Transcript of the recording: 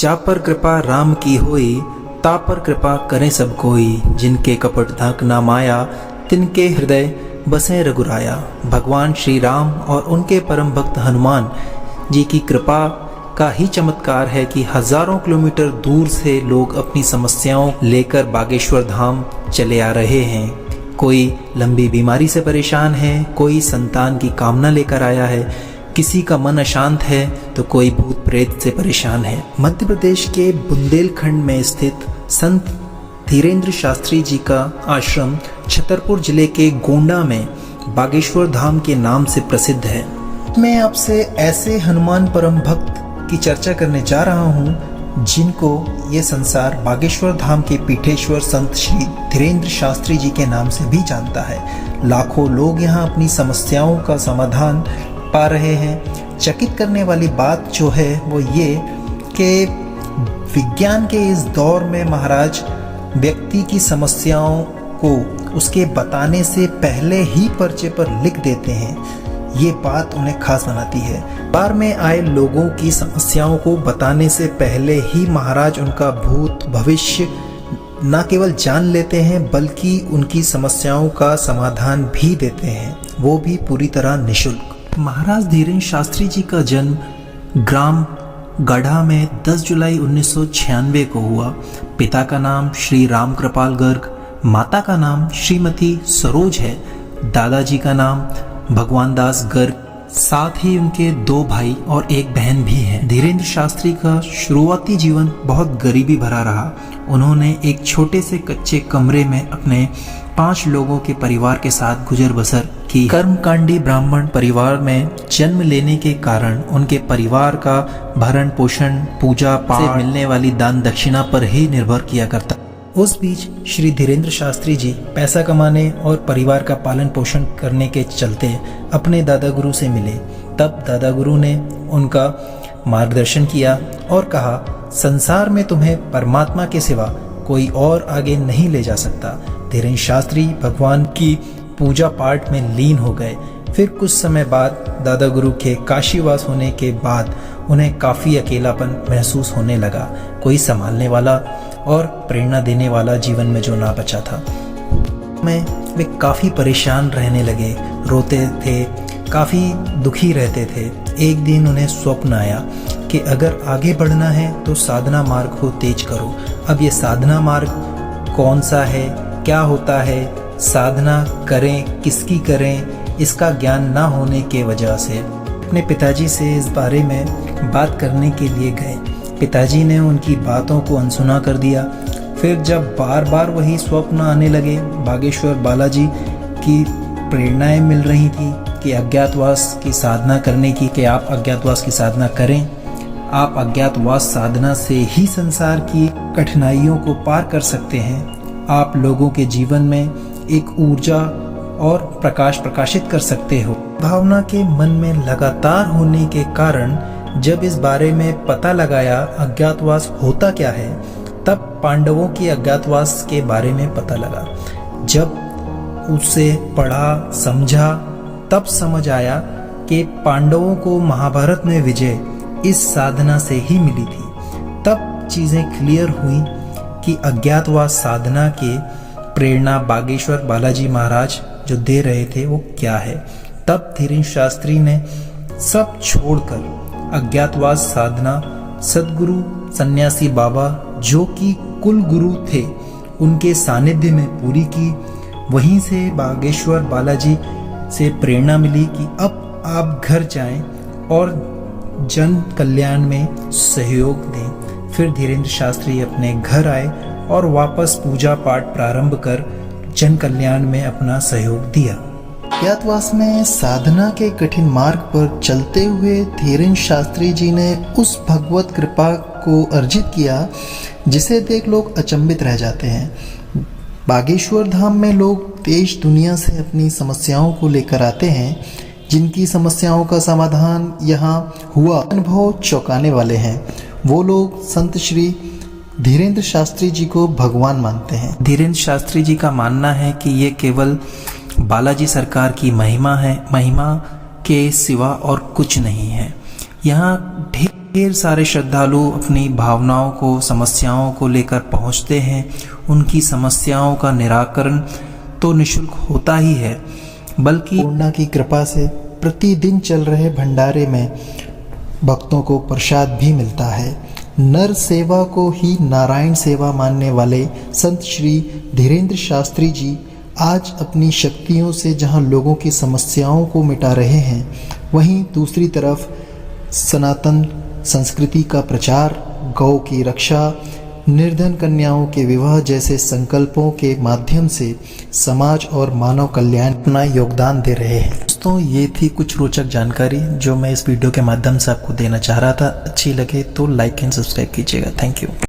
जा पर कृपा राम की होई, ता पर कृपा करें सब कोई। जिनके कपट धाक ना माया, तिनके हृदय बसे रघुराया। भगवान श्री राम और उनके परम भक्त हनुमान जी की कृपा का ही चमत्कार है कि हजारों किलोमीटर दूर से लोग अपनी समस्याओं लेकर बागेश्वर धाम चले आ रहे हैं। कोई लंबी बीमारी से परेशान है, कोई संतान की कामना लेकर आया है, किसी का मन अशांत है तो कोई भूत प्रेत से परेशान है। मध्य प्रदेश के बुंदेलखंड में स्थित संत धीरेन्द्र शास्त्री जी का आश्रम छतरपुर जिले के गोंडा में बागेश्वर धाम के नाम से प्रसिद्ध है। मैं आपसे ऐसे हनुमान परम भक्त की चर्चा करने जा रहा हूँ जिनको ये संसार बागेश्वर धाम के पीठेश्वर संत श्री धीरेन्द्र शास्त्री जी के नाम से भी जानता है। लाखों लोग यहाँ अपनी समस्याओं का समाधान पा रहे हैं। चकित करने वाली बात जो है वो ये कि विज्ञान के इस दौर में महाराज व्यक्ति की समस्याओं को उसके बताने से पहले ही पर्चे पर लिख देते हैं। ये बात उन्हें खास बनाती है। बार में आए लोगों की समस्याओं को बताने से पहले ही महाराज उनका भूत भविष्य न केवल जान लेते हैं बल्कि उनकी समस्याओं का समाधान भी देते हैं, वो भी पूरी तरह निःशुल्क। महाराज धीरेन्द्र शास्त्री जी का जन्म ग्राम गढ़ा में 10 जुलाई 1996 को हुआ। पिता का नाम श्री राम कृपाल गर्ग, माता का नाम श्रीमती सरोज है, दादाजी का नाम भगवान दास गर्ग, साथ ही उनके 2 भाई और 1 बहन भी है। धीरेन्द्र शास्त्री का शुरुआती जीवन बहुत गरीबी भरा रहा। उन्होंने एक छोटे से कच्चे कमरे में अपने 5 लोगों के परिवार के साथ गुजर बसर की। कर्मकांडी ब्राह्मण परिवार में जन्म लेने के कारण उनके परिवार का भरण पोषण पूजा पाठ से मिलने वाली दान दक्षिणा पर ही निर्भर किया करता। उस बीच श्री धीरेन्द्र शास्त्री जी पैसा कमाने और परिवार का पालन पोषण करने के चलते अपने दादा गुरु से मिले। तब दादा गुरु ने उनका मार्गदर्शन किया और कहा, संसार में तुम्हें परमात्मा के सिवा कोई और आगे नहीं ले जा सकता। धीरेन्द्र शास्त्री भगवान की पूजा पाठ में लीन हो गए। फिर कुछ समय बाद दादा गुरु के काशीवास होने के बाद उन्हें काफ़ी अकेलापन महसूस होने लगा। कोई संभालने वाला और प्रेरणा देने वाला जीवन में जो ना बचा था। वे काफ़ी परेशान रहने लगे, रोते थे, काफ़ी दुखी रहते थे। एक दिन उन्हें स्वप्न आया कि अगर आगे बढ़ना है तो साधना मार्ग को तेज करो। अब ये साधना मार्ग कौन सा है, क्या होता है, साधना करें किसकी करें, इसका ज्ञान ना होने के वजह से अपने पिताजी से इस बारे में बात करने के लिए गए। पिताजी ने उनकी बातों को अनसुना कर दिया। फिर जब बार बार वही स्वप्न आने लगे, बागेश्वर बालाजी की प्रेरणाएं मिल रही थी कि अज्ञातवास की साधना करने की, कि आप अज्ञातवास की साधना करें। आप अज्ञातवास साधना से ही संसार की कठिनाइयों को पार कर सकते हैं। आप लोगों के जीवन में एक ऊर्जा और प्रकाश प्रकाशित कर सकते हो। भावना के मन में लगातार होने के कारण जब इस बारे में पता लगाया अज्ञातवास होता क्या है, तब पांडवों की अज्ञातवास के बारे में पता लगा। जब उसे पढ़ा समझा तब समझ आया कि पांडवों को महाभारत में विजय इस साधना से ही मिली थी। तब चीज़ें क्लियर हुई कि अज्ञातवास साधना के प्रेरणा बागेश्वर बालाजी महाराज जो दे रहे थे वो क्या है। तब धीरेन्द्र शास्त्री ने सब छोड़कर अज्ञातवास साधना सदगुरु सन्यासी बाबा जो कि कुल गुरु थे उनके सानिध्य में पूरी की। वहीं से बागेश्वर बालाजी से प्रेरणा मिली कि अब आप घर जाएं और जन कल्याण में सहयोग दें। फिर धीरेन्द्र शास्त्री अपने घर आए और वापस पूजा पाठ प्रारंभ कर जन कल्याण में अपना सहयोग दिया। अज्ञातवास में साधना के कठिन मार्ग पर चलते हुए धीरेन्द्र शास्त्री जी ने उस भगवत कृपा को अर्जित किया जिसे देख लोग अचंभित रह जाते हैं। बागेश्वर धाम में लोग देश दुनिया से अपनी समस्याओं को लेकर आते हैं। जिनकी समस्याओं का समाधान यहाँ हुआ अनुभव चौंकाने वाले हैं। वो लोग संत श्री धीरेन्द्र शास्त्री जी को भगवान मानते हैं। धीरेन्द्र शास्त्री जी का मानना है कि ये केवल बालाजी सरकार की महिमा है, महिमा के सिवा और कुछ नहीं है। यहाँ ढेर ढेर सारे श्रद्धालु अपनी भावनाओं को, समस्याओं को लेकर पहुंचते हैं। उनकी समस्याओं का निराकरण तो निःशुल्क होता ही है, बल्कि पूर्णा की कृपा से प्रतिदिन चल रहे भंडारे में भक्तों को प्रसाद भी मिलता है। नर सेवा को ही नारायण सेवा मानने वाले संत श्री धीरेन्द्र शास्त्री जी आज अपनी शक्तियों से जहां लोगों की समस्याओं को मिटा रहे हैं, वहीं दूसरी तरफ सनातन संस्कृति का प्रचार, गौ की रक्षा, निर्धन कन्याओं के विवाह जैसे संकल्पों के माध्यम से समाज और मानव कल्याण अपना योगदान दे रहे हैं। दोस्तों, ये थी कुछ रोचक जानकारी जो मैं इस वीडियो के माध्यम से आपको देना चाह रहा था। अच्छी लगे तो लाइक एंड सब्सक्राइब कीजिएगा। Thank you.